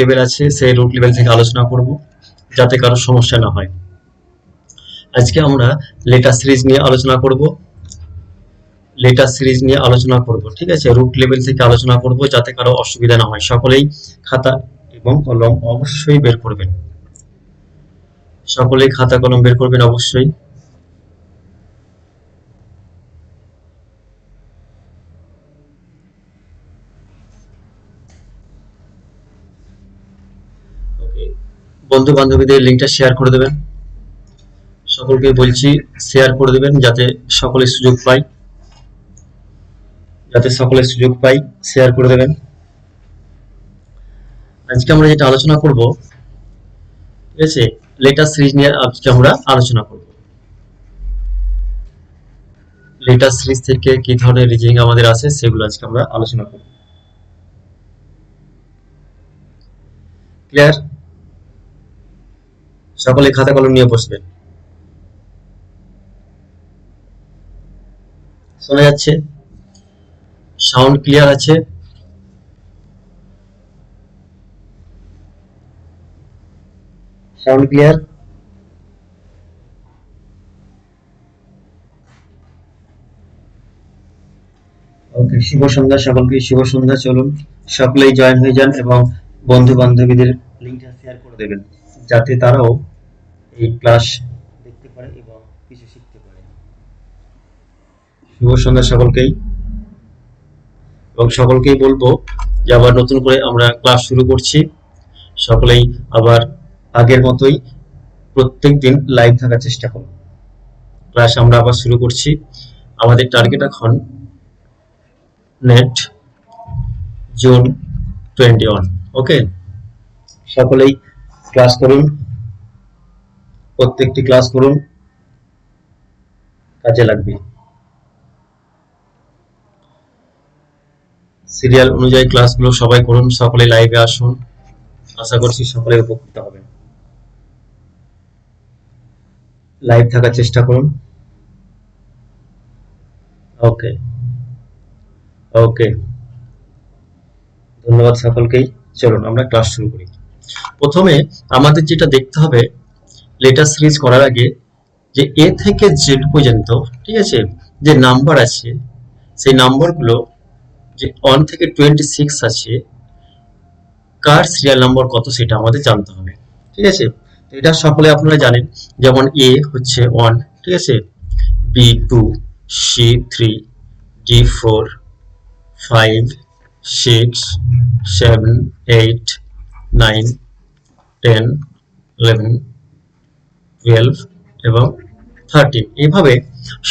Level আছে সেই root level থেকে আলোচনা করব যাতে কারো সমস্যা না হয়। আজকে আমরা লেটার সিরিজ নিয়ে আলোচনা করব, ঠিক আছে। রুট লেভেল থেকে আলোচনা করব যাতে কারো অসুবিধা না হয়। সকলেই খাতা এবং কলম অবশ্যই বের করবেন, অবশ্যই। বন্ধু বান্ধবীদের লিঙ্কটা শেয়ার করে দেবেন, সকলকে বলছি শেয়ার করে দেবেন যাতে সকলে সুযোগ পাই, শেয়ার করে দেবেন। আজকে আমরা যেটা আলোচনা করব, ঠিক আছে, লেটার সিরিজ নিয়ে আজকে আমরা আলোচনা করব। লেটার সিরিজ থেকে কি ধরনের রিজনিং আমাদের আছে সেগুলো আজকে আমরা আলোচনা করব। ক্লিয়ার? সকলে খাতা কলম নিয়ে বসবেন। শোনা যাচ্ছে? সাউন্ড ক্লিয়ার আছে? Sound clear? ওকে, শুভ সন্ধ্যা সকলকে, শুভ সন্ধ্যা। চলুন সকলেই জয়েন হয়ে যান এবং বন্ধু বান্ধবীদের লিঙ্কটা শেয়ার করে দেবেন যাতে তারাও এই ক্লাস দেখতে পারে এবং কিছু শিখতে পারে। শুভ সন্ধ্যা সকলকেই, এবং সকলকেই বলবো যে আবার নতুন করে আমরা ক্লাস শুরু করছি। সকলেই আবার আগের মতোই প্রত্যেকদিন লাইভ থাকার চেষ্টা করুন। ক্লাস আমরা আবার শুরু করছি। আমাদের টার্গেট এখন নেট জুন 21। ওকে, সকলেই ক্লাস করুন, প্রত্যেকটি ক্লাস করুন, কাজে লাগবে। সিরিয়াল অনুযায়ী ক্লাসগুলো সবাই করুন, সকলে লাইভে আসুন, আশা করছি সকলে উপকৃত হবেন। লাইভ থাকার চেষ্টা করুন। ওকে ওকে, ধন্যবাদ সকলকেই। চলুন আমরা ক্লাস শুরু করি। প্রথমে আমাদের যেটা দেখতে হবে লেটার সিরিজ করার আগে, যে এ থেকে জেড পর্যন্ত, ঠিক আছে, যে নাম্বার আছে সেই নাম্বারগুলো, যে 1 থেকে 26 আছে, কার সিরিয়াল নাম্বার কত সেটা আমাদের জানতে হবে, ঠিক আছে। তো এটা সকলে আপনারা জানেন, যেমন এ হচ্ছে 1, ঠিক আছে, বি 2, সি 3, ডি 4, 5, 6, 7, 8, 9, 10, 11, 12 এবং 13। এইভাবে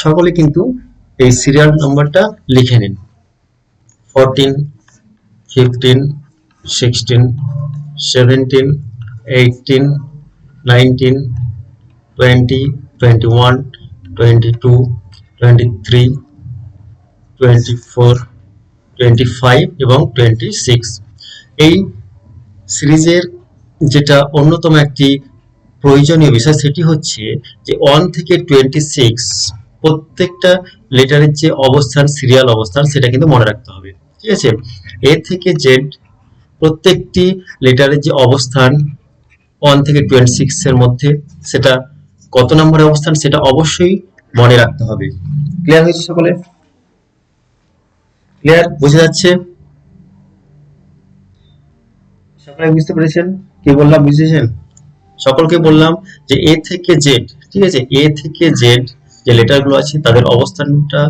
সকলে কিন্তু এই সিরিয়াল নাম্বারটা লিখে নিন। 14, 15, 16, 17, 18, 19, 20, 21, 22, 23, 24, 25 এবং 26। এই সিরিজের যেটা অন্যতম একটি প্রয়োজনীয় বিষয় সেটি হচ্ছে যে 1 থেকে 26 প্রত্যেকটা লেটারের যে অবস্থান, সিরিয়াল অবস্থান, সেটা কিন্তু মনে রাখতে হবে, ঠিক আছে। এ থেকে জেড প্রত্যেকটি লেটারের যে অবস্থান 1 থেকে 26 এর মধ্যে, সেটা কত নম্বরের অবস্থান সেটা অবশ্যই মনে রাখতে হবে। ক্লিয়ার হয়েছে সকলে? ক্লিয়ার? বুঝে যাচ্ছে? সকলে বুঝতে পেরেছেন কি বললাম? বুঝেছেন? সকলকে বললাম যে এ থেকে জেড, ঠিক আছে, এ থেকে জেড যে লেটারগুলো আছে তাদের অবস্থানটা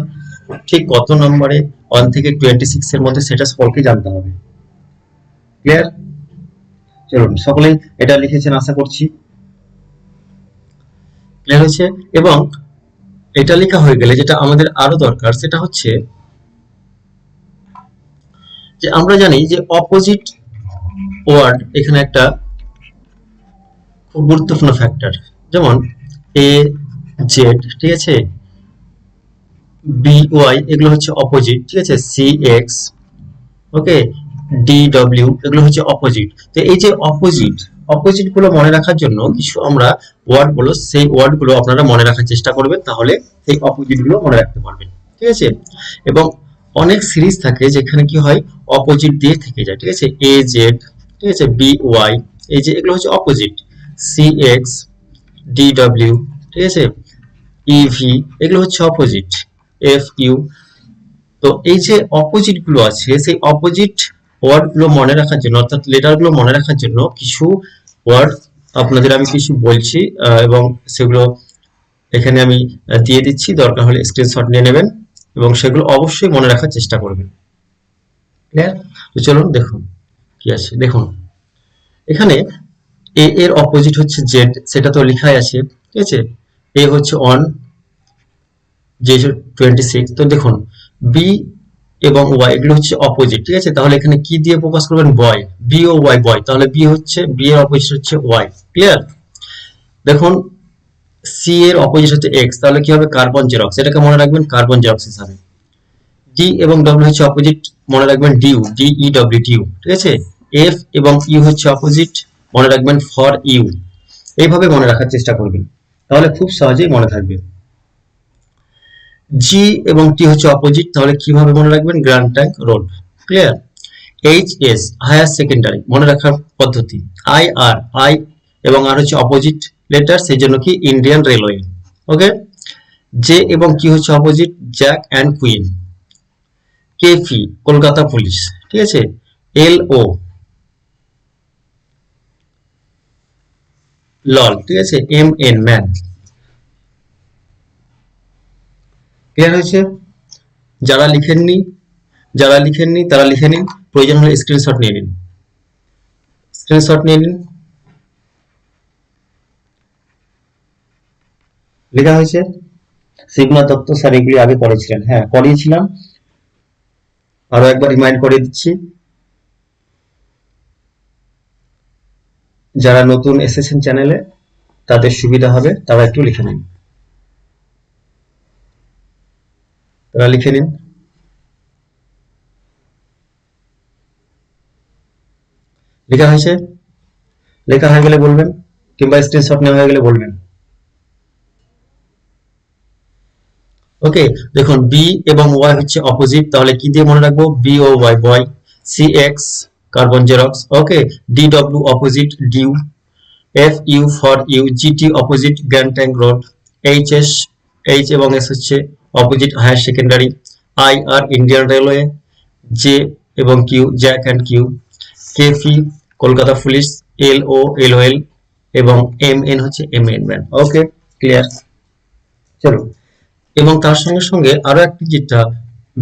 ঠিক কত নম্বরে 1 থেকে 26 এর মধ্যে সেটা সকলকে জানতে হবে। ক্লিয়ার? চলুন সকলেই এটা লিখেছেন আশা করছি। ক্লিয়ার হয়েছে? এবং এটা লেখা হয়ে গেলে যেটা আমাদের আরো দরকার সেটা হচ্ছে যে আমরা জানি যে অপোজিট ওয়ার্ড এখানে একটা খুব গুরুত্বপূর্ণ ফ্যাক্টর। যেমন এ জেড, ঠিক আছে, বি ওয়াই এগুলো হচ্ছে অপোজিট, ঠিক আছে, সি এক্স, ওকে, ডি ডব্লিউ এগুলো হচ্ছে অপোজিট। তো এই যে অপোজিট গুলো মনে রাখার জন্য কিছু আমরা ওয়ার্ড বলো, সেই ওয়ার্ড গুলো আপনারা মনে রাখার চেষ্টা করবেন, তাহলে সেই অপোজিট গুলো মনে রাখতে পারবেন, ঠিক আছে। এবং অনেক সিরিজ থাকে যেখানে কি হয় অপোজিট দিয়ে থেকে যায়, ঠিক আছে, এ জেড, ঠিক আছে, বি ওয়াই, এই যে এগুলো হচ্ছে opposite, C X, D W, ঠিক আছে, ইভি, এগুলো হচ্ছে অপোজিট, এফ ইউ। তো এই যে অপোজিট গুলো আছে, সেই অপোজিট ওয়ার্ড গুলো মনে রাখার জন্য, অর্থাৎ লেটার গুলো মনে রাখার জন্য কিছু ওয়ার্ড আপনাদের আমি কিছু বলছি, এবং সেগুলো এখানে আমি দিয়ে দিচ্ছি, দরকার হলে স্ক্রিনশট নিয়ে নেবেন এবং সেগুলো অবশ্যই মনে রাখার চেষ্টা করবেন। ক্লিয়ার? তো চলুন দেখুন কি আছে। দেখুন এখানে এ এর অপোজিট হচ্ছে জেড, সেটা তো লেখাই আছে, ঠিক আছে। এ হচ্ছে 1, জে 26। তো দেখুন বি এবং ওয়াই এগুলো হচ্ছে অপোজিট, ঠিক আছে। তাহলে এখানে কি দিয়ে প্রকাশ করবেন? বয়, বি ও ওয়াই, বয়। তাহলে বি হচ্ছে, বি এর অপোজিট হচ্ছে ওয়াই। ক্লিয়ার? দেখুন সি এর অপোজিট হচ্ছে এক্স, তাহলে কি হবে? কার্বন জেরক্স, এটাকে মনে রাখবেন কার্বন জেরক্স হিসাবে। ডি এবং ডব্লিউ হচ্ছে অপোজিট, মনে রাখবেন ডিউ, ডিই ডব্লিউ, ডিউ, ঠিক আছে। এফ এবং ইউ হচ্ছে অপোজিট, মনে রাখবেন ফর ইউ। এইভাবে মনে রাখার চেষ্টা করবেন, তাহলে খুব সহজেই মনে থাকবে। জি এবং টি হচ্ছে অপোজিট, তাহলে কিভাবে মনে রাখবেন? Grand trunk road. Clear? H S higher secondary, মনে রাখার পদ্ধতি। আই আর, আই এবং আর হচ্ছে অপোজিট লেটার, সেই জন্য কি ইন্ডিয়ান রেলওয়ে। ওকে। জে এবং কি হচ্ছে opposite, Jack and queen. KP Kolkata police, ঠিক আছে। এল ও লল, ঠিক আছে। M N man. ক্লিয়ার হয়েছে? যারা লিখেননি, যারা লিখেননি তারা লিখে নিন, প্রয়োজন হলে স্ক্রিনশট নিয়ে নিন, স্ক্রিনশট নিয়ে নিন। লেখা হয়েছে? শিবনাথ দত্ত স্যার এগুলি আগে করেছিলেন, হ্যাঁ করিয়েছিলাম, আরো একবার রিমাইন্ড করে দিচ্ছি। যারা নতুন এসেছেন চ্যানেলে তাদের সুবিধা হবে, তারা একটু লিখে নিন, তারা লিখে নিন। লেখা হয়েছে? লেখা হয়ে গেলে বলবেন, কিংবা স্ক্রিনশট নেওয়া হয়ে গেলে বলবেন। ওকে। দেখুন বি এবং ওয়াই হচ্ছে অপোজিট, তাহলে কি দিয়ে মনে রাখবো? B O Y, boy. C X carbon xerox. Okay. D W opposite, dew. F U for you. GT opposite, grand trunk road. H S, H এবং এস হচ্ছে opposite, higher secondary. I R Indian railway. J এবং Q, Jack and Q. KP Kolkata police. L O L O L এবং M N হচ্ছে M N man. Okay, clear? চলো, এবং তার সঙ্গে সঙ্গে আরো একটি যেটা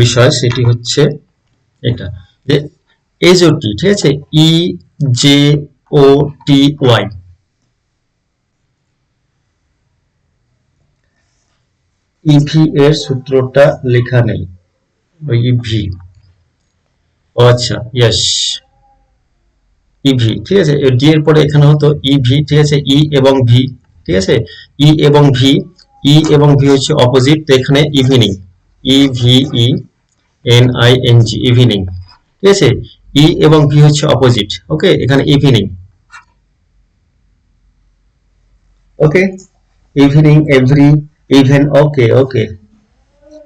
বিষয় সেটি হচ্ছে এটা, যে এজওটি, ঠিক আছে। E J O T Y, EV এর সূত্রটা লেখা নেই, ওই ইভি। আচ্ছা, ইয়েস, ইভি, ঠিক আছে। ডি এর পরে এখানে হতো ইভি, ঠিক আছে। ই এবং ভি, ঠিক আছে। ই এবং ভি, ই এবং ভি হচ্ছে অপোজিট, তো এখানে evening, E V E N I N G, evening, ঠিক আছে। ই এবং ভি হচ্ছে অপোজিট, ওকে, এখানে ইভিনিং। ওকে, ইভিনিং, এভরি, ইভেন, ওকে ওকে,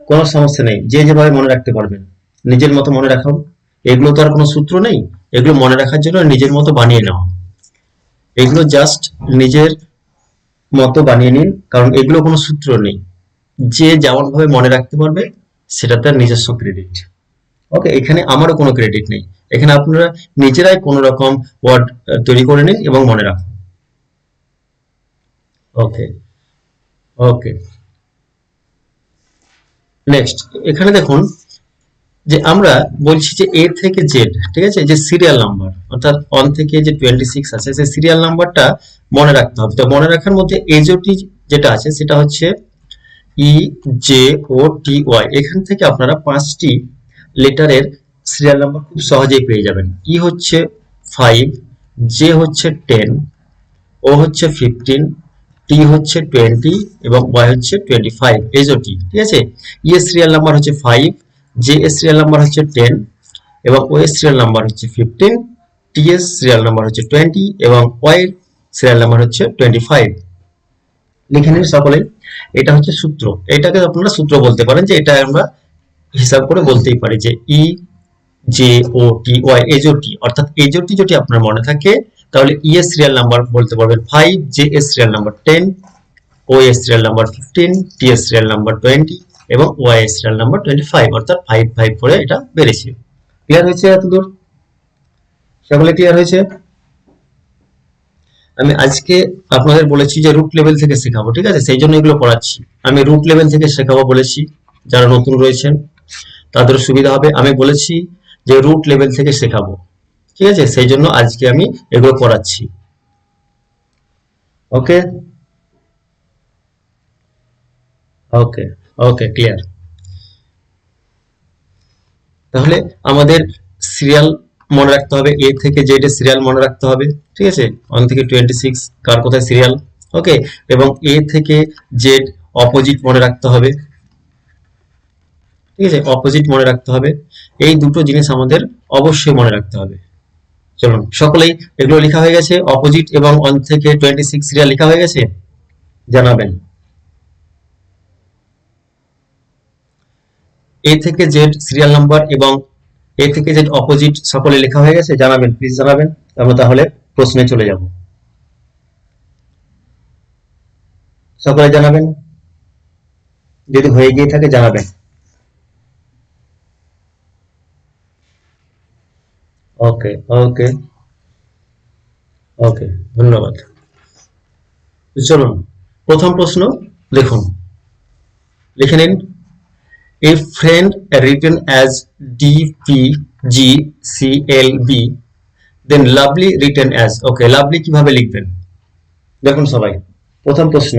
কোনো সমস্যা নেই, যে যেভাবে মনে রাখতে পারবেন নিজের মতো মনে রাখাও। এগুলো তো আর কোনো সূত্র নেই, এগুলো মনে রাখার জন্য নিজের মতো বানিয়ে নেওয়া, এগুলো জাস্ট নিজের মতো বানিয়ে নিন, কারণ এগুলো কোনো সূত্র নেই। যে যেমন ভাবে মনে রাখতে পারবে সেটা তার নিজস্ব ক্রেডিট। ওকে, এখানে আমারও কোনো ক্রেডিট নেই, এখানে আপনারা নিজেরাই কোনো রকম ওয়ার্ড তৈরি করে নিন এবং মনে রাখুন। ওকে ওকে, নেক্সট এখানে দেখুন যে আমরা বলছি যে এ থেকে জেড, ঠিক আছে, যে সিরিয়াল নাম্বার, অর্থাৎ 1 থেকে যে 26 আছে সেই সিরিয়াল নাম্বারটা মনে রাখতে হবে। তো মনে রাখার মধ্যে এজওটি যেটা আছে সেটা হচ্ছে ই জে ও টি ওয়াই, এখান থেকে আপনারা 5টি লেটারের সিরিয়াল নাম্বার খুব সহজেই পেয়ে যাবেন। ই হচ্ছে 5, জে হচ্ছে 10, ও হচ্ছে 15, টি হচ্ছে 20 এবং ওয়াই হচ্ছে 25, এজওটি, ঠিক আছে। ই এর সিরিয়াল নাম্বার হচ্ছে 5, জে এর সিরিয়াল নাম্বার হচ্ছে 10 এবং ও এর সিরিয়াল নাম্বার হচ্ছে 15, টি এর সিরিয়াল নাম্বার হচ্ছে 20 এবং ওয়াই এর সিরিয়াল নাম্বার হচ্ছে 25। লিখে নিন সকলে, এটা হচ্ছে সূত্র, এটাকে আপনারা সূত্র বলতে পারেন, যে এটা আমরা হিসাব করে বলতেই পারি যে ই জে ও টি ওয়াই, এজোটি, অর্থাৎ এজোটি যদি আপনার মনে থাকে তাহলে ই এর সিরিয়াল নাম্বার বলতে পারবেন 5, জে এর সিরিয়াল নাম্বার 10, ও এর সিরিয়াল নাম্বার 15, টি এর সিরিয়াল নাম্বার 20 এবং ওয়াই এর সিরিয়াল নাম্বার 25, অর্থাৎ 5 5 করে এটা বেড়েছে। ক্লিয়ার হয়েছে এতদূর? সকলে ক্লিয়ার হয়েছে? আমি আজকে আপনাদের বলেছি যে রুট লেভেল থেকে শেখাবো, ঠিক আছে, সেই জন্য এগুলো পড়াচ্ছি। আমি রুট লেভেল থেকে শেখাবো বলেছি, যারা নতুন রয়েছেন তাদের সুবিধা হবে। আমি বলেছি যে রুট লেভেল থেকে শেখাবো, ঠিক আছে, সেই জন্য আজকে আমি এগুলো পড়াচ্ছি। ওকে ওকে ওকে, ক্লিয়ার। তাহলে আমাদের সিরিয়াল মনে রাখতে হবে, এ থেকে জেড এর সিরিয়াল মনে রাখতে হবে, ঠিক আছে, 1 থেকে 26 কার কোথায় সিরিয়াল, ওকে, এবং এ থেকে জেড অপোজিট মনে রাখতে হবে, ঠিক আছে, অপোজিট মনে রাখতে হবে। এই দুটো জিনিস আমাদের অবশ্যই মনে রাখতে হবে। চলুন, সকলেই এগুলো লেখা হয়ে গেছে? অপোজিট এবং 1 থেকে 26 সিরিয়াল লেখা হয়ে গেছে? জানাবেন। এ থেকে জেড সিরিয়াল নাম্বার এবং এ থেকে জেড অপোজিট সকলে লেখা হয়ে গেছে? জানাবেন, প্লিজ জানাবেন। আমরা তাহলে প্রশ্নে চলে যাব। সকলে জানাবেন, যদি হয়ে গিয়ে থাকে জানাবেন। ওকে ওকে ওকে, ধন্যবাদ। চলুন, প্রথম প্রশ্ন দেখুন, লিখে নিন। A friend written as DPGCLB, then lovely written as, okay, lovely কিভাবে লিখবেন? দেখুন সবাই, প্রথম প্রশ্ন,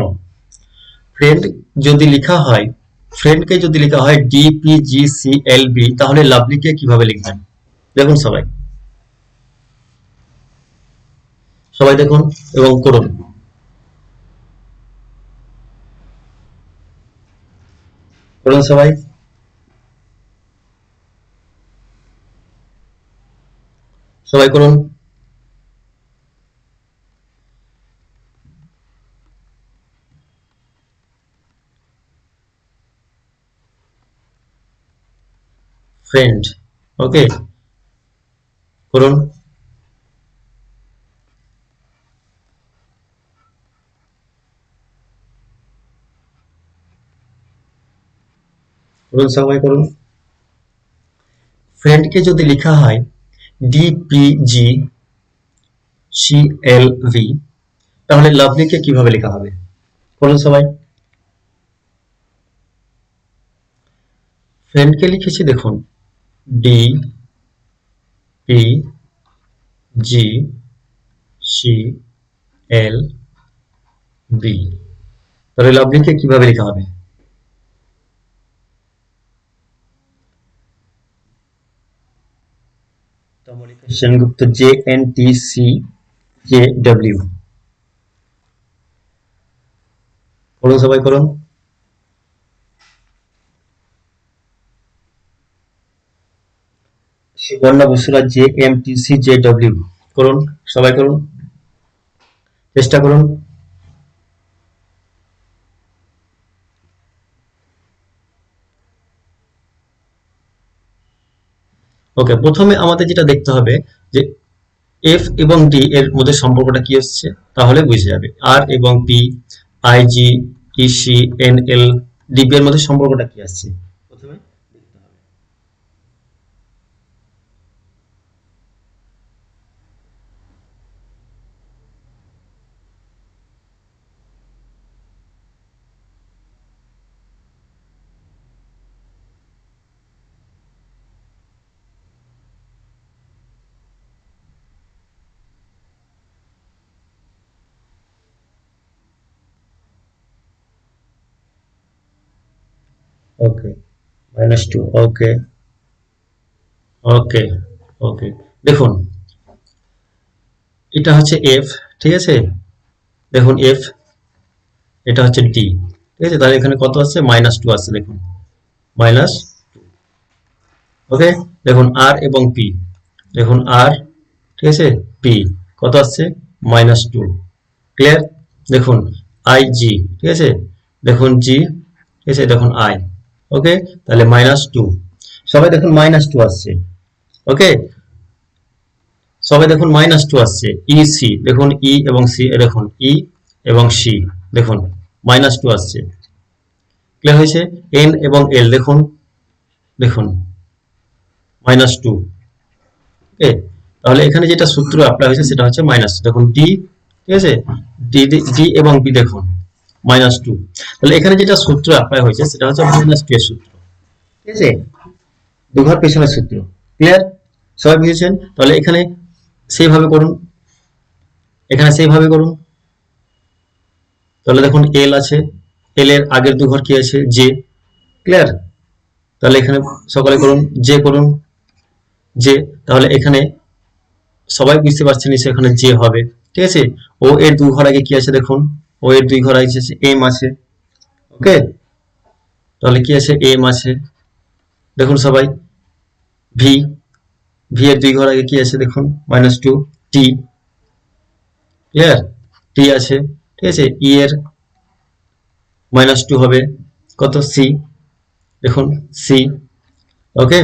ফ্রেন্ড যদি লেখা হয়, ফ্রেন্ডকে যদি লেখা হয় DPGCLB, তাহলে লাভলিকে কিভাবে লিখবেন? দেখুন সবাই, সবাই দেখুন এবং করুন। করুন সবাই। সবাই করুন। ফ্রেন্ড, ওকে, করুন। করুন সবাই করুন। ফ্রেন্ডকে যদি লেখা হয় DPGCLV, তাহলে লাভলিকে কিভাবে লেখা হবে? করুন সবাই। ফ্রেন্ডকে লিখেছি দেখুন DPGCLB, তাহলে লাভলিকে কিভাবে লেখা হবে? সেনগুপ্ত JNTCJW, করুন সবাই করুন। সুবর্ণা বসুরা JMTCJW, করুন সবাই করুন, চেষ্টা করুন। ওকে, প্রথমে আমাদের যেটা দেখতে হবে যে এফ এবং ডি এর মধ্যে সম্পর্কটা কি হচ্ছে, তাহলে বুঝে যাবে। আর এবং P, IG, EC, NL, DB এর মধ্যে সম্পর্কটা কি আসছে প্রথমে দেখতে হবে। ওকে, -2, ওকে ওকে ওকে, দেখুন এটা হচ্ছে এফ, ঠিক আছে, দেখুন এফ, এটা হচ্ছে ডি, ঠিক আছে, তাহলে এখানে কত আসছে? -2 আসছে, দেখুন মাইনাস, ওকে, দেখুন আর এবং পি, দেখুন আর, ঠিক আছে, পি কত আসছে? -2, ক্লিয়ার। দেখুন আই জি, ঠিক আছে, দেখুন জি, ঠিক আছে, দেখুন আই, ওকে, তাহলে -2, সবাই দেখুন -2 আসছে, ওকে, সবাই দেখুন -2 আসছে, ই সি দেখুন, ই এবং সি দেখুন, ই এবং সি দেখুন -2 আসছে। ক্লিয়ার হয়েছে? এন এবং এল দেখুন, দেখুন -2। ওকে, তাহলে এখানে যেটা সূত্র অ্যাপ্লাই হয়েছে সেটা হচ্ছে মাইনাস, দেখুন ডি, ঠিক আছে, ডি ডি এবং বি দেখুন -2। তাহলে এখানে যেটা সূত্র অ্যাপ্লাই হয়েছে সেটা হচ্ছে -2 এর সূত্র, ঠিক আছে, দুঘর পেছনের সূত্র। ক্লিয়ার? সবাই বুঝেছেন? তাহলে এখানে সেইভাবে করুন, এখানে সেইভাবে করুন। তাহলে দেখুন এল আছে, এল এর আগের দুঘর কি আছে, জে। ক্লিয়ার? তাহলে এখানে সকলে করুন, জে করুন, জে। তাহলে এখানে সবাই বুঝতে পারছেন নিশ্চয়ই এখানে জে হবে, ঠিক আছে। ও এর দুই ঘর আগে কি আছে দেখুন, ও এর দুই ঘর আগে এম আছে। ওকে, তাহলে কি আছে, এম আছে। দেখুন সবাই, ভি, ভি এর দুই ঘর আগে কি আছে দেখুন, -2, টি। ক্লিয়ার? টি আছে, ঠিক আছে। ই এর -2 হবে কত, সি, দেখুন সি। ওকে,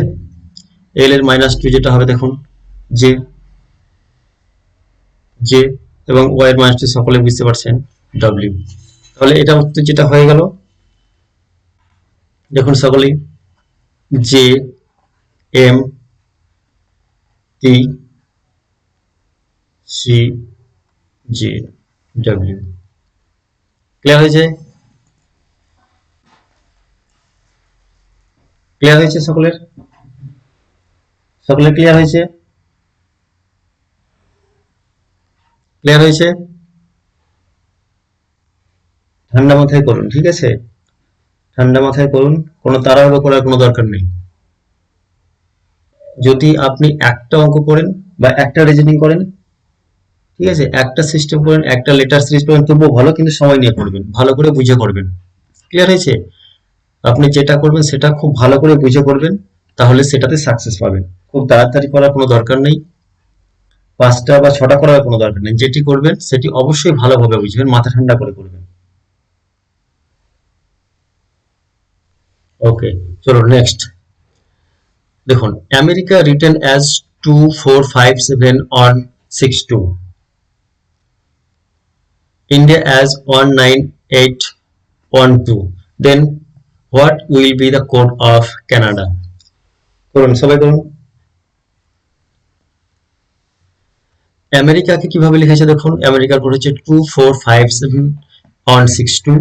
এল এর -2 যেটা হবে দেখুন, জে, জে, এবং ওয়াই এর -2 সকলে বুঝতে পারছেন, ডব্লিউ। তাহলে এটা উত্তর যেটা হয়ে গেল, দেখুন সকলেই, জে, এম, টি, সি, জে, ডব্লিউ। ক্লিয়ার হয়েছে? ক্লিয়ার হয়েছে সকলের? সকলের ক্লিয়ার হয়েছে? ক্লিয়ার হয়েছে? ঠান্ডা মাথায় করুন, ঠিক আছে, ঠান্ডা মাথায় করুন, কোনো তাড়াহুড়ো করার কোনো দরকার নেই। যদি আপনি একটা অঙ্ক করেন বা একটা রিজনিং করেন, ঠিক আছে, একটা সিস্টেম করেন, একটা লেটার সিরিজ করেন, তবুও ভালো, কিন্তু সময় নিয়ে করবেন, ভালো করে বুঝে করবেন। ক্লিয়ার হয়েছে? আপনি যেটা করবেন সেটা খুব ভালো করে বুঝে করবেন, তাহলে সেটাতে সাকসেস পাবেন। খুব তাড়াতাড়ি করার কোনো দরকার নেই, 5টা বা 6টা করার কোনো দরকার নেই। যেটি করবেন সেটি অবশ্যই ভালোভাবে বুঝবেন, মাথা ঠান্ডা করে করবেন। ওকে, চলো নেক্সট। দেখুন, America written as 2457 on 62, India as 19812, then what will be the code of Canada? করুন সবাই করুন। আমেরিকাকে কিভাবে লিখেছে দেখুন, আমেরিকার কোড হচ্ছে 2457 on 62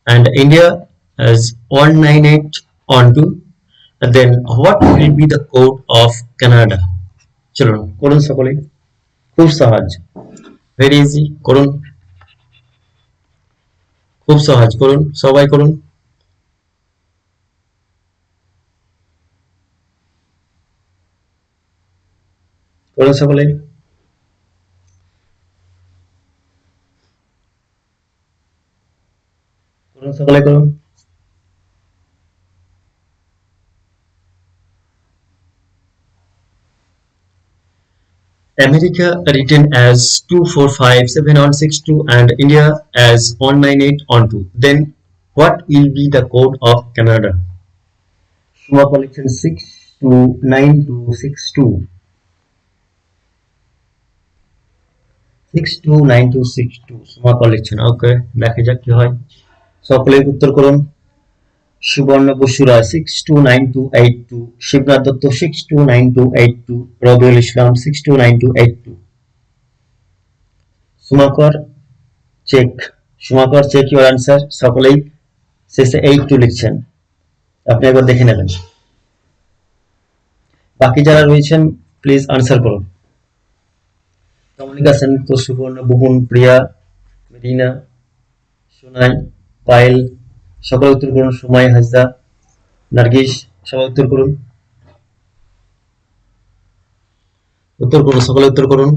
and India as 198 on 2, and then what will be the code of Canada? চলুন করুন সকলে, খুব সহজ, ভেরি ইজি, করুন, খুব সহজ, করুন সবাই করুন। করুন সকলে, করুন সকলে করুন। America written as 2457 on 62 and India as 198 on 2. Then what will be the code of Canada? Shuma collection 629262. 629262 Shuma collection. Okay, দেখা যাক কি হয়। সকলে উত্তর করুন। সুবর্ণ বসুরা 629282, Shibnath Dutta 629282, Rabiul Islam 629282। সুমাকর check, সুমাকর check your answer, সকলেই শেষে 82 লিখছেন, আপনি একবার দেখে নেবেন। বাকি যারা রয়েছেন প্লিজ আনসার করুন। কমলিকা সেন তো, সুবর্ণ, বুবন, প্রিয়া, মেরিনা, সোনাই, পায়েল, সকলে উত্তর করুন। সুমাই, হাজদা, নার্গিস, সবাই উত্তর করুন, উত্তর করুন, সকলে উত্তর করুন।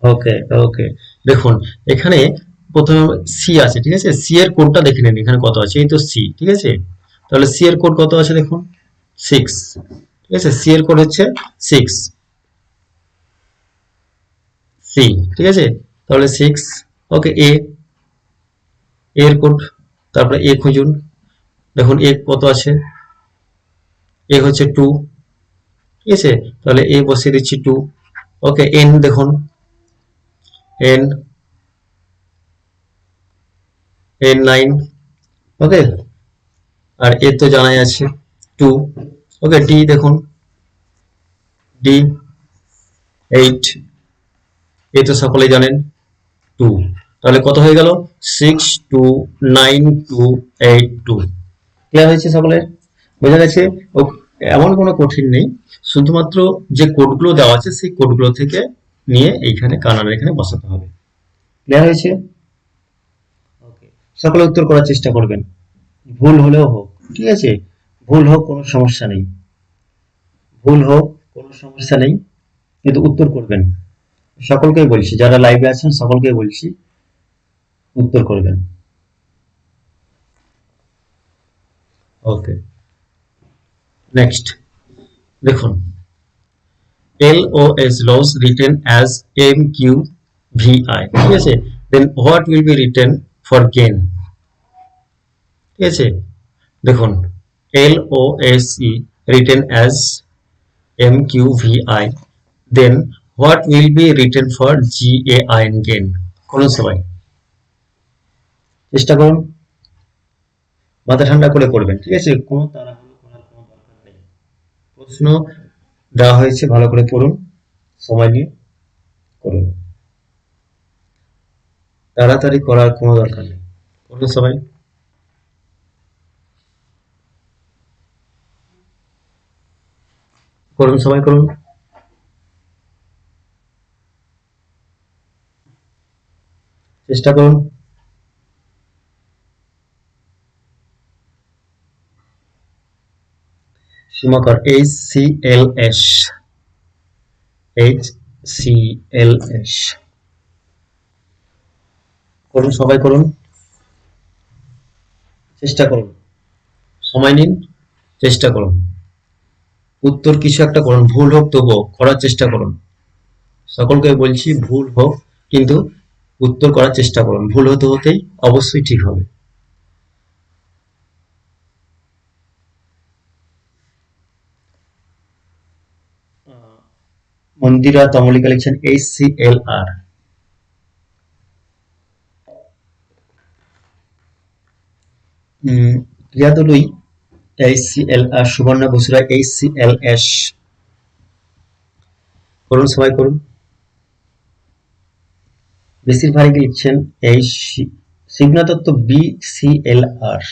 ওকে ওকে, দেখুন এখানে প্রথমে সি আছে, ঠিক আছে, সি এর কোডটা দেখে নিন এখানে কত আছে, এই তো সি, ঠিক আছে। তাহলে সি এর কোড কত আছে দেখুন, 6, ঠিক আছে, সি এর কোড হচ্ছে 6, সি, ঠিক আছে। তাহলে 6, ওকে। এ এর কোড, তারপরে এ খুঁজুন, দেখুন এ কত আছে, এ হচ্ছে 2, ঠিক আছে, তাহলে এ বসিয়ে দিচ্ছি 2। ওকে, এন দেখুন, এন 9, ওকে, আর এ তো জানাই আছে 2। ওকে, ডি দেখুন, ডি 8, এ তো সকলেই জানেন 2। তাহলে কত হয়ে গেল? 6 2 9 2 8 2। ক্লিয়ার হয়েছে সকলের? বোঝা গেছে? এমন কোনো কঠিন নেই, শুধুমাত্র যে কোডগুলো দেওয়া আছে সেই কোডগুলো থেকে নিয়ে এইখানে কানাডার এখানে বসাতে হবে। ক্লিয়ার হয়েছে? ওকে, সকলে উত্তর করার চেষ্টা করবেন, ভুল হলেও হোক, ঠিক আছে, ভুল হোক কোনো সমস্যা নেই, ভুল হোক কোনো সমস্যা নেই, কিন্তু উত্তর করবেন। সকলকেই বলছি, যারা লাইভে আছেন সকলকেই বলছি উত্তর করবেন। ওকে, নেক্সট দেখুন, LOS loss written as MQVI, ঠিক আছে, then what will be written for gain? ঠিক আছে, দেখুন LOSE written as MQVI, then what will be written for GAIN gain? করুন সবাই, চেষ্টা করুন, মাথা ঠান্ডা করে করবেন, ঠিক আছে, কোনো তাড়াহুড়ো করার কোনো দরকার নেই। প্রশ্ন দেওয়া হয়েছে, ভালো করে পড়ুন, সময় নিয়ে করুন, তাড়াতাড়ি করার কোনো দরকার নেই। করুন সবাই, করুন সবাই, করুন। চেষ্টা করুন। সীমাকর HCLS, HCLS, করুন সবাই, করুন, চেষ্টা করুন, সময় নিন, চেষ্টা করুন, উত্তর কিছু একটা করুন, ভুল হোক তবুও করার চেষ্টা করুন। সকলকে বলছি ভুল হোক কিন্তু উত্তর করার চেষ্টা করুন, ভুল হতে হতেই অবশ্যই ঠিক হবে। মন্দিরা তমলিকা লিখছেন HCLR, রিয়াদুলই HCLR, সুবর্ণা বসুরা HCLS, করুন সবাই, করুন। বেশিরভাগই লিখছেন শিবনা দত্ত BCLR,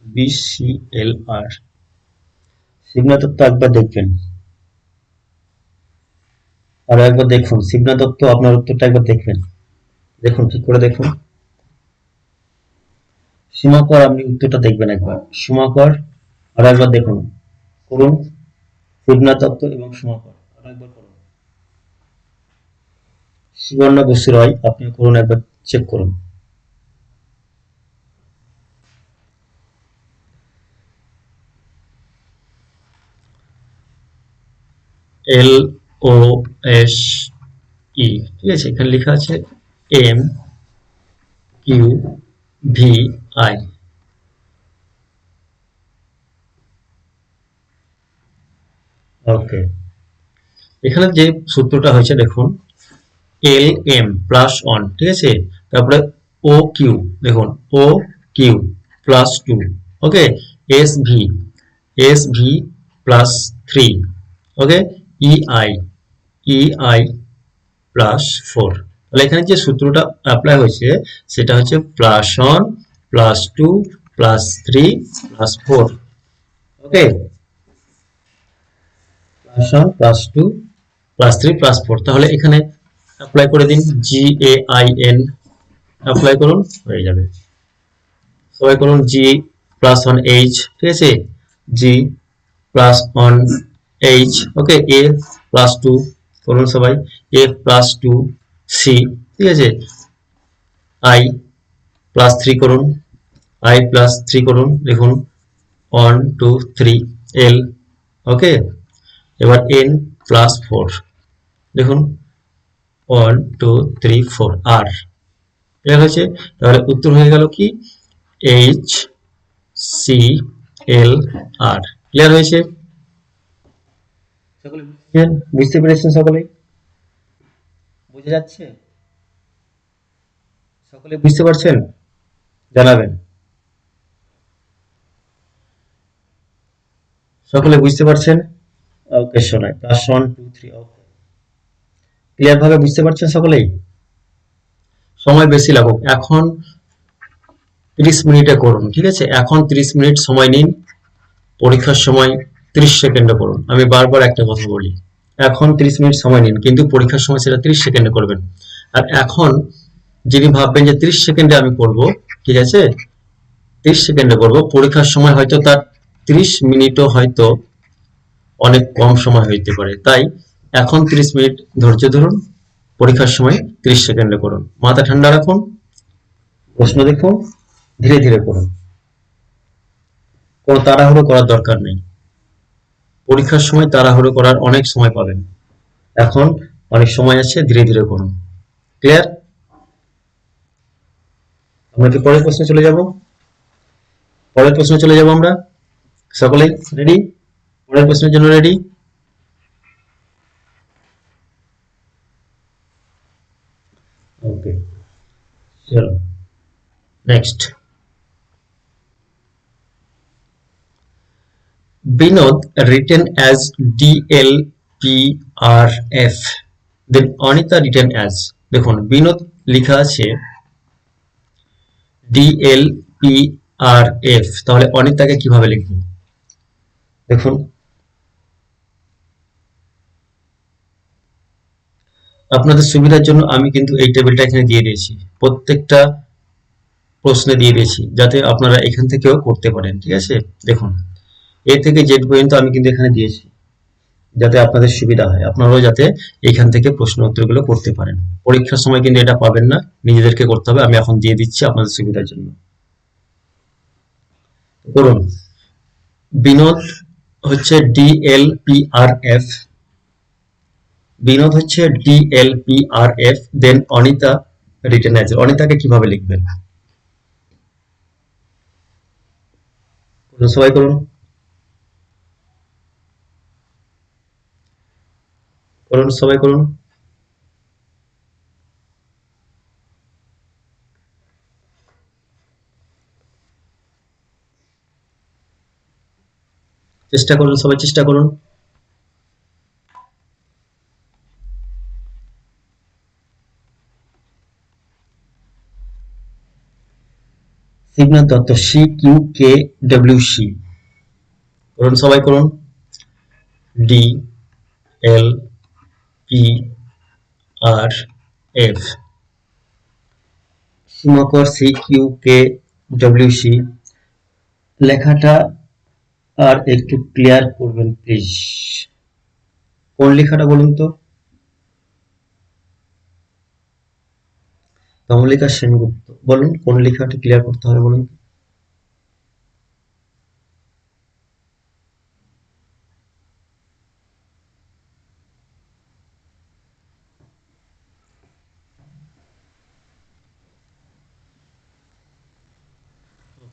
BCLR, শিবনা দত্ত একবার দেখবেন, আরো একবার দেখুন, শিবনা দত্ত আপনার উত্তরটা একবার দেখবেন, দেখুন ঠিক করে দেখুন। সীমাকর আপনি উত্তরটা দেখবেন একবার, সীমাকর আরো একবার দেখুন, করুন, শিবনা দত্ত এবং সীমাকর আরো একবার করুন। সুবর্ণা বসু রয় আপনি করুন, একবার চেক করুন। LOSE, ঠিক আছে, এখানে লেখা আছে MQVI, ওকে, এখানে যে সূত্রটা হয়েছে দেখুন, LM প্লাস 1, ঠিক আছে, তারপরে OQ দেখুন, OQ প্লাস 2, ওকে, SV প্লাস 3, ওকে, EI প্লাস 4। তাহলে এখানে যে সূত্রটা অ্যাপ্লাই হয়েছে সেটা হচ্ছে প্লাস 1 প্লাস 2 প্লাস 3 প্লাস 4, ওকে, প্লাস 1 প্লাস 2 প্লাস 3 প্লাস 4। তাহলে এখানে অ্যাপ্লাই করে দিন, GAIN অ্যাপ্লাই করুন, হয়ে যাবে। সবাই করুন, G প্লাস 1 H, ঠিক আছে, G plus 1 H, okay, A plus 2 করুন সবাই, A প্লাস 2 C, ঠিক আছে, I প্লাস 3 করুন, I প্লাস 3 করুন, দেখুন 1 2 3 L, ওকে, এবার N প্লাস 4, দেখুন 1 2 3 4 R, ক্লিয়ার হয়েছে? তাহলে উত্তর হয়ে গেল কি HCLR, ক্লিয়ার হয়েছে? সকলে বুঝতে পেরেছেন? সকলে বুঝে যাচ্ছে? সকলে বুঝতে পারছেন? জানাবেন। সকলে বুঝতে পারছেন? ওকে, শোনায় +1 2 3। ওকে, ক্লিয়ার ভাবে বুঝতে পারছেন সকলেই? সময় বেশি লাগুক, এখন 30 মিনিটে করুন, ঠিক আছে? এখন 30 মিনিট সময় নিন, পরীক্ষার সময় 30 সেকেন্ডে করুন। আমি বারবার একটা কথা বলি, এখন 30 মিনিট সময় নিন, কিন্তু পরীক্ষার সময় সেটা 30 সেকেন্ডে করবেন। আর এখন যিনি ভাববেন যে 30 সেকেন্ডে আমি করব, ঠিক আছে, 30 সেকেন্ডে করব, পরীক্ষার সময় হয়তো তার 30 মিনিটও হয়তো অনেক কম সময় হইতে পারে। তাই এখন 30 মিনিট ধৈর্য ধরুন, পরীক্ষার সময় 30 সেকেন্ডে করুন। মাথা ঠান্ডা রাখুন, প্রশ্ন দেখুন, ধীরে ধীরে করুন, কোনো তাড়াহুড়ো করার দরকার নেই। পরীক্ষার সময় তাড়াহুড়ো করার অনেক সময় পাবেন, এখন অনেক সময় আছে, ধীরে ধীরে করুন। ক্লিয়ার? আমরা কি পরের প্রশ্নে চলে যাব? পরের প্রশ্নে চলে যাব আমরা। সকলেই রেডি? পরের প্রশ্নের জন্য রেডি? ওকে, চলো next. Binod written as DLPRF, then Anita written as, দেখুন বিনোদ লেখা আছে DLPRF, তাহলে অনিতাকে কিভাবে লিখব? দেখুন, আপনাদের সুবিধার জন্য আমি কিন্তু এই টেবিলটা এখানে দিয়ে দিয়েছি, প্রত্যেকটা প্রশ্নে দিয়ে দিয়েছি, যাতে আপনারা এখান থেকেও করতে পারেন, ঠিক আছে? দেখুন, এ থেকে জেড পর্যন্ত আমি কিন্তু এখানে দিয়েছি, যাতে আপনাদের সুবিধা হয়, আপনারাও যাতে এখান থেকে প্রশ্ন উত্তরগুলো করতে পারেন। পরীক্ষার সময় কিন্তু এটা পাবেন না, নিজেদেরকে করতে হবে। আমি এখন দিয়ে দিচ্ছি আপনাদের সুবিধার জন্য। করুন, বিনোদ হচ্ছে DLPRF, বিনোদ হচ্ছে DLPRF, দেন অনিতা রিটেন অ্যাজ। অনিতাকে কিভাবে লিখবেন? সবাই করুন, করুন, সবাই করুন। চেষ্টা করুন, সবাই চেষ্টা করুন। শিবনাথ দত্ত, CQKWC, করুন, সবাই করুন। DLPRF, সীমাকর CQKWC, লেখাটা আর একটু ক্লিয়ার করবেন প্লিজ। কোন লেখাটা বলুন তো? কমলিকা সেনগুপ্ত, বলুন কোন লেখাটা ক্লিয়ার করতে হবে বলুন।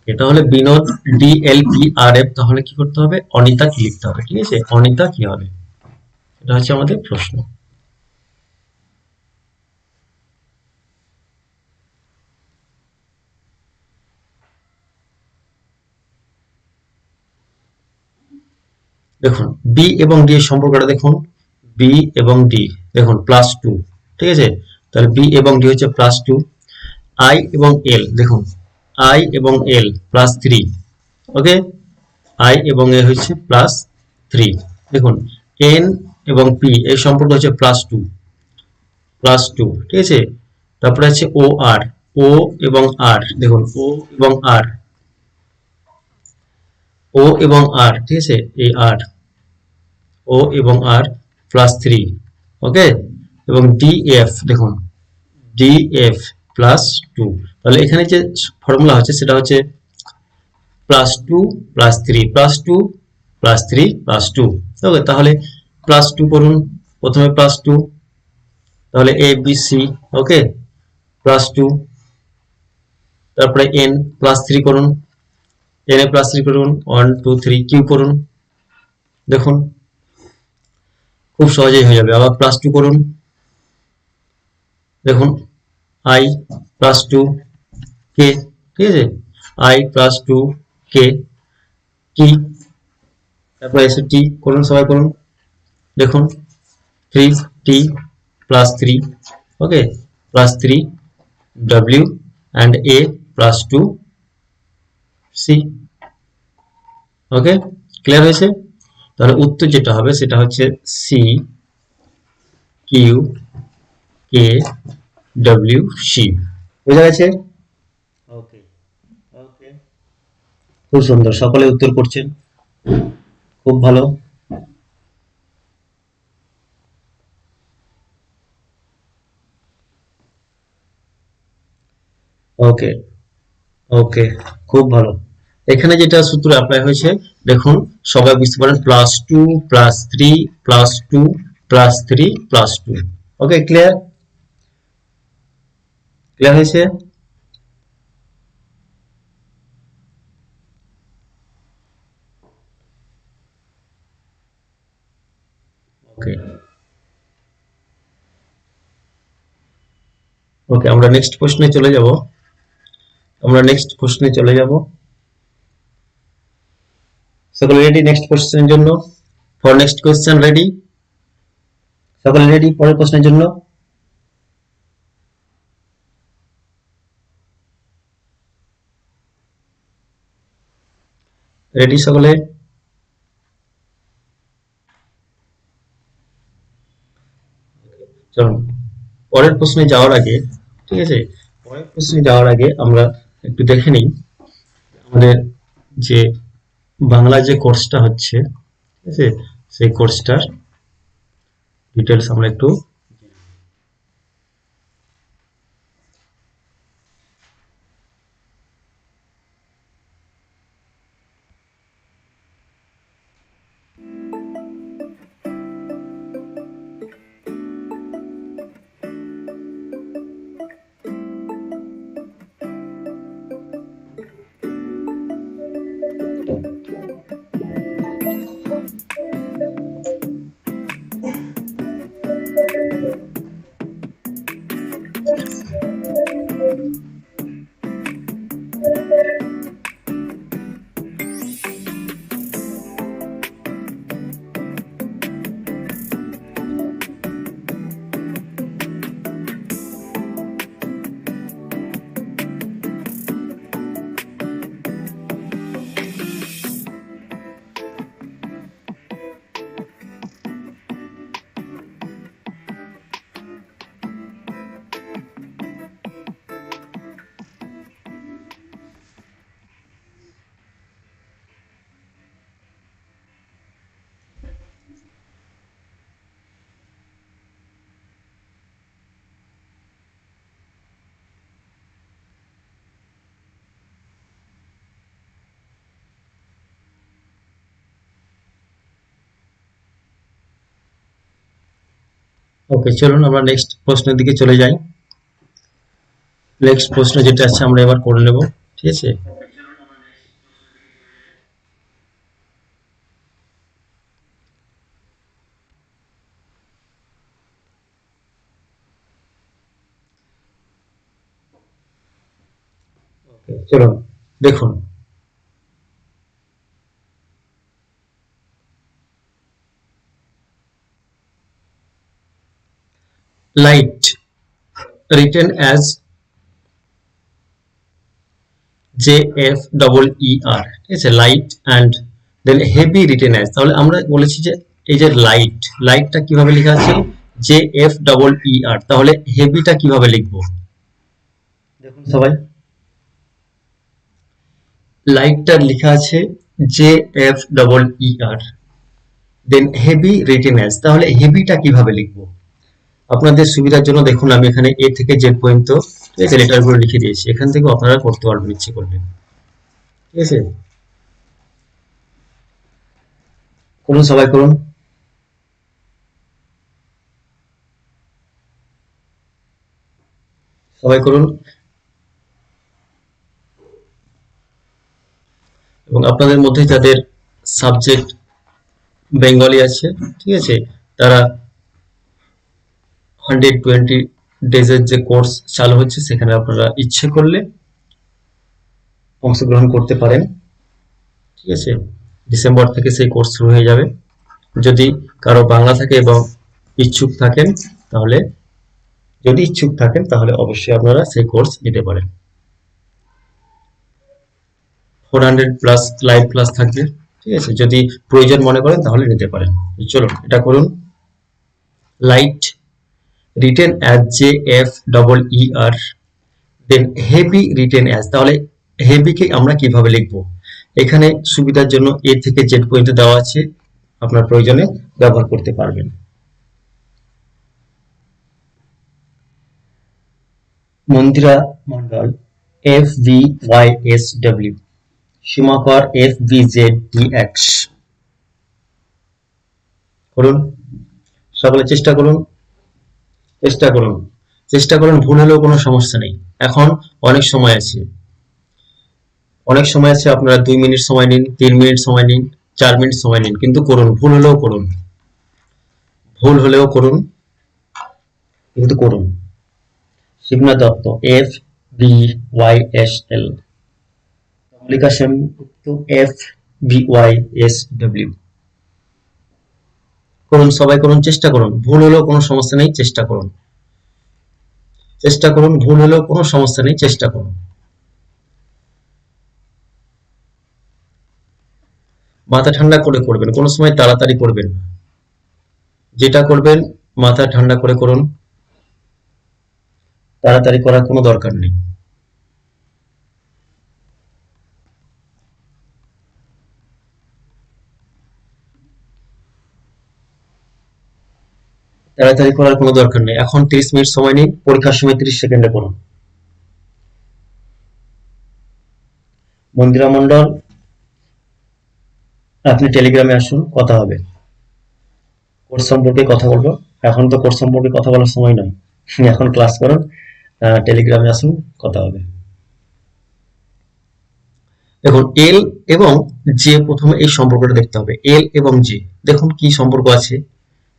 এটা হলে বিনোদ DLPRF, তাহলে কি করতে হবে? অনিতা কি লিখতে হবে, ঠিক আছে? অনিতা কি হবে, এটা হচ্ছে আমাদের প্রশ্ন। দেখুন, বি এবং ডি এর সম্পর্কটা দেখুন, বি এবং ডি দেখুন +2, ঠিক আছে? তাহলে বি এবং ডি হচ্ছে +2। আই এবং এল দেখুন, আই এবং এল +3, ওকে? আই এবং এ হচ্ছে +3। দেখুন, এন এবং পি এর সম্পর্ক হচ্ছে +2, ঠিক আছে? তারপরে আছে ও আর, ও এবং আর দেখুন, ও এবং আর, ও এবং আর, ঠিক আছে? এই আর, ও এবং আর +3, ওকে? এবং ডিএফ দেখুন, ডিএফ +2। তাহলে এখানে যে ফর্মুলা হচ্ছে সেটা হচ্ছে +2 +3 +2 +3 +2, ওকে? তাহলে +2 করুন, প্রথমে +2, তাহলে এ বি সি, ওকে? +2, তারপরে এন +3 করুন, এন এ +3 করুন, 1 2 3 কিউ করুন। দেখুন, খুব সহজেই হয়ে যাবে। আবার প্লাস টু করুন, দেখুন আই প্লাস টু কে, ঠিক আছে, I plus two K T, তারপরে এসে টি করুন, সবাই করুন, দেখুন three T plus three, okay, plus three W and A plus two C, okay, clear হয়েছে? তাহলে উত্তর যেটা হবে সেটা হচ্ছে C Q K W C. বোঝা গেছে? ওকে, ওকে, খুব সুন্দর, সকলে উত্তর করছেন, খুব ভালো। ওকে, ওকে, খুব ভালো। এখানে যেটা সূত্র অ্যাপ্লাই হয়েছে, দেখুন সবাই বুঝতে পারেন, plus two plus three plus two plus three plus two. Okay, clear? Clear হয়েছে? ওকে, ওকে, আমরা নেক্সট প্রশ্নে চলে যাব। আমরা নেক্সট প্রশ্নে চলে যাব। সকলে রেডি নেক্সট কোশ্চেনের জন্য? For next question ready? সকলে রেডি পরের প্রশ্নের জন্য? রেডি সকলে? চলুন পরের প্রশ্নে যাওয়ার আগে, ঠিক আছে, পরের প্রশ্নে যাওয়ার আগে আমরা একটু দেখে নিই আমাদের যে বাংলা যে কোর্সটা হচ্ছে, ঠিক আছে, সেই কোর্সটার ডিটেলস আমরা একটু। ওকে, চলুন আমরা নেক্সট প্রশ্নের দিকে চলে যাই। নেক্সট প্রশ্ন যেটা আছে আমরা এবার করে নেব, ঠিক আছে। ওকে, চলুন দেখুন, লাইট written as JFEER, ঠিক আছে, light and then heavy written as, তাহলে আমরা বলেছি যে এই যে লাইট, লাইটটা কিভাবে লেখা আছে JFEER, তাহলে হেভিটা কিভাবে লিখবো দেখুন সবাই, লাইটটার লেখা আছে JFEER, দেন হেভি রিটেন অ্যাজ, তাহলে হেভিটা কিভাবে লিখবো? আপনাদের সুবিধার জন্য দেখুন আমি এখানে এ থেকে জেড পর্যন্ত, ঠিক আছে, লেটারগুলো লিখে দিয়েছি, এখান থেকে আপনারা করতে পারবেন ইচ্ছে করলে, ঠিক আছে, করুন সবাই করুন। সবাই করুন। এবং আপনাদের মধ্যে যাদের সাবজেক্ট বেঙ্গলি আছে, ঠিক আছে, তারা 120 ডেজের যে কোর্স চালু হচ্ছে সেখানে আপনারা ইচ্ছে করলে অংশগ্রহণ করতে পারেন। ঠিক আছে, ডিসেম্বর থেকে সেই কোর্স শুরু হয়ে যাবে। যদি কারো বাংলা থাকে এবং ইচ্ছুক থাকেন তাহলে অবশ্যই আপনারা সেই কোর্স নিতে পারেন। 400 প্লাস লাইভ ক্লাস থাকবে। ঠিক আছে, যদি প্রয়োজন মনে করেন তাহলে নিতে পারেন। চলুন এটা করুন। লাইট রিটেন অ্যাজ JFEER, দেন হেভি রিটেন অ্যাজ। তাহলে হেভিকে আমরা কিভাবে লিখব? এখানে সুবিধার জন্য এ থেকে জেড পর্যন্ত দেওয়া আছে, আপনার প্রয়োজনে ব্যবহার করতে পারবেন। মন্দিরা মন্ডল FVYSW, সীমাকর FVZDX। করুন, সকলে চেষ্টা করুন। ভুল হলেও কোনো সমস্যা নেই। এখন অনেক সময় আছে, আপনারা 2 মিনিট সময় নিন, 3 মিনিট সময় নিন, 4 মিনিট সময় নিন, কিন্তু করুন। ভুল হলেও করুন কিন্তু করুন। Shibna Dutta FBYSL, Mallika Sengupta FBYSW। করুন, সবাই করুন, চেষ্টা করুন। ভুল হলেও কোনো সমস্যা নেই, চেষ্টা করুন। ভুল হলেও কোনো সমস্যা নেই, চেষ্টা করুন। মাথা ঠান্ডা করে করবেন, কোনো সময় তাড়াতাড়ি করবেন না। যেটা করবেন মাথা ঠান্ডা করে করুন, তাড়াতাড়ি করার কোনো দরকার নেই। এখন 30 মিনিট সময় নিন, পরীক্ষার সময় 30 সেকেন্ডে করুন। মন্দিরা মন্ডল, আপনি টেলিগ্রামে আসুন, কথা হবে। কোর্স সম্পর্কে কথা বলবো। এখন তো কোর্স সম্পর্কে কথা বলার সময় নয়, এখন ক্লাস করুন। টেলিগ্রামে আসুন, কথা হবে। দেখুন, এল এবং জে, প্রথমে এই সম্পর্কটা দেখতে হবে। এল এবং জে, দেখুন কি সম্পর্ক আছে।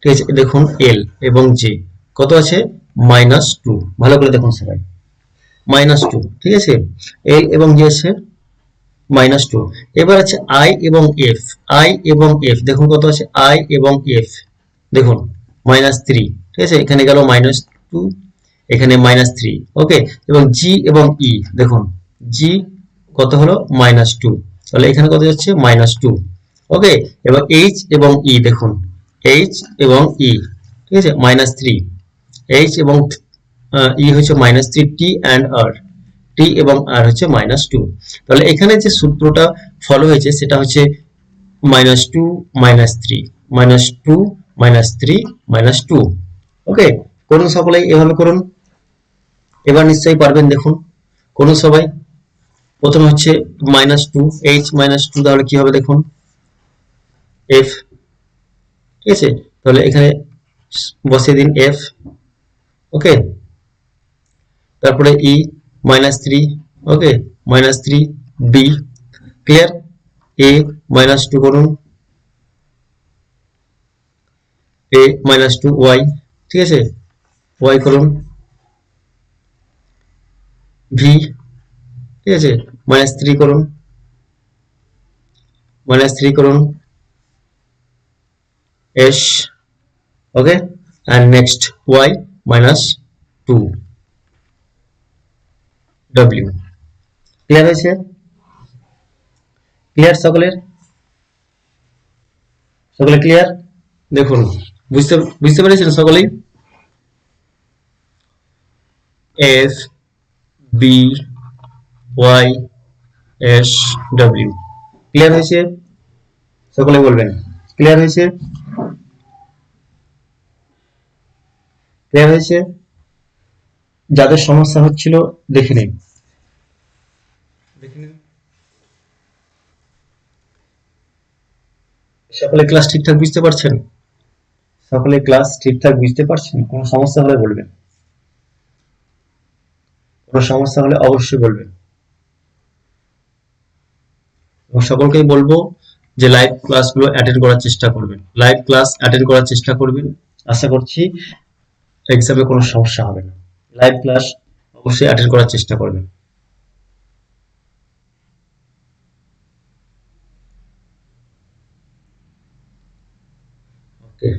ঠিক আছে, দেখুন এল এবং জে কত আছে? -2। ভালো করে দেখুন সবাই, -2। ঠিক আছে, এল এবং জে আছে -2। এবার আছে আই এবং এফ, দেখুন কত আছে? আই এবং এফ দেখুন -3। ঠিক আছে, এখানে গেল -2, এখানে -3। ওকে, এবং জি এবং ই, দেখুন জি কত হলো? -2। তাহলে এখানে কত যাচ্ছে? -2। ওকে, এবার এইচ এবং ই, দেখুন এইচ এবং ই, ঠিক আছে, -3। এইচ এবং ই হচ্ছে -3, টি অ্যান্ড আর, টি এবং আর হচ্ছে -2। তাহলে এখানে যে সূত্রটা ফলো হয়েছে সেটা হচ্ছে -2 -3 -2 -3 -2। ওকে, করুন সকলেই, এভাবে করুন। এবার নিশ্চয়ই পারবেন। দেখুন, করুন সবাই। প্রথমে হচ্ছে -2, এইচ -2, তাহলে কি হবে? দেখুন এফ। ঠিক আছে, তাহলে এখানে বসিয়ে দিন এফ। ওকে, তারপরে ই -3। ওকে, -3 বি। ক্লিয়ার? এ -2 করুন, এ -2 ওয়াই। ঠিক আছে, ওয়াই করুন। ভি, ঠিক আছে, -3 করুন, -3 করুন। S, okay, and next y -2 w। Clear হয়েছে? ক্লিয়ার সকলের? সকলে ক্লিয়ার? দেখুন, বুঝতে বুঝতে পেরেছেন সকলেই? F B Y S W. Clear হয়েছে? সকলে বলবেন ক্লিয়ার হয়েছে? ক্লিয়ার হয়েছে? যাদের সমস্যা হচ্ছিল দেখে নিন। সকলে ক্লাস ঠিকঠাক বুঝতে পারছেন? সকলে ক্লাস ঠিকঠাক বুঝতে পারছেন? কোনো সমস্যা হলে বলবেন, কোনো সমস্যা হলে অবশ্যই বলবেন। এবং সকলকেই বলবো যে লাইভ ক্লাসগুলো অ্যাটেন্ড করার চেষ্টা করবেন, লাইভ ক্লাস অ্যাটেন্ড করার চেষ্টা করবেন। আশা করছি এক্সামে কোনো সমস্যা হবে না। লাইভ ক্লাস অবশ্যই অ্যাটেন্ড করার চেষ্টা করবেন। ওকে,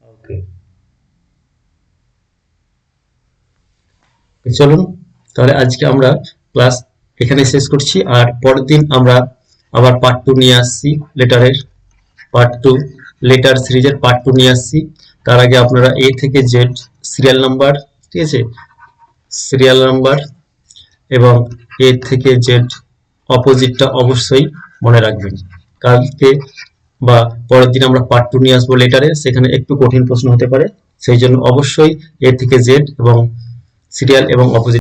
ওকে, চলুন তাহলে আজকে আমরা ক্লাস এখানে শেষ করছি, আর পরের দিন আমরা আবার পার্ট 2 নিয়ে আসছি লেটারের। পার্ট 2 লেটার সিরিজের পার্ট 2 নিয়ে আসছি। তার আগে আপনারা এ থেকে জেড সিরিয়াল নাম্বার, ঠিক আছে, সিরিয়াল নাম্বার এবং এ থেকে জেড অপোজিটটা অবশ্যই মনে রাখবেন। কালকে বা পরের দিন আমরা পার্ট 2 নিয়ে আসবো লেটারে, সেখানে একটু কঠিন প্রশ্ন হতে পারে, সেই জন্য অবশ্যই এ থেকে জেড এবং সিরিয়াল এবং অপোজিট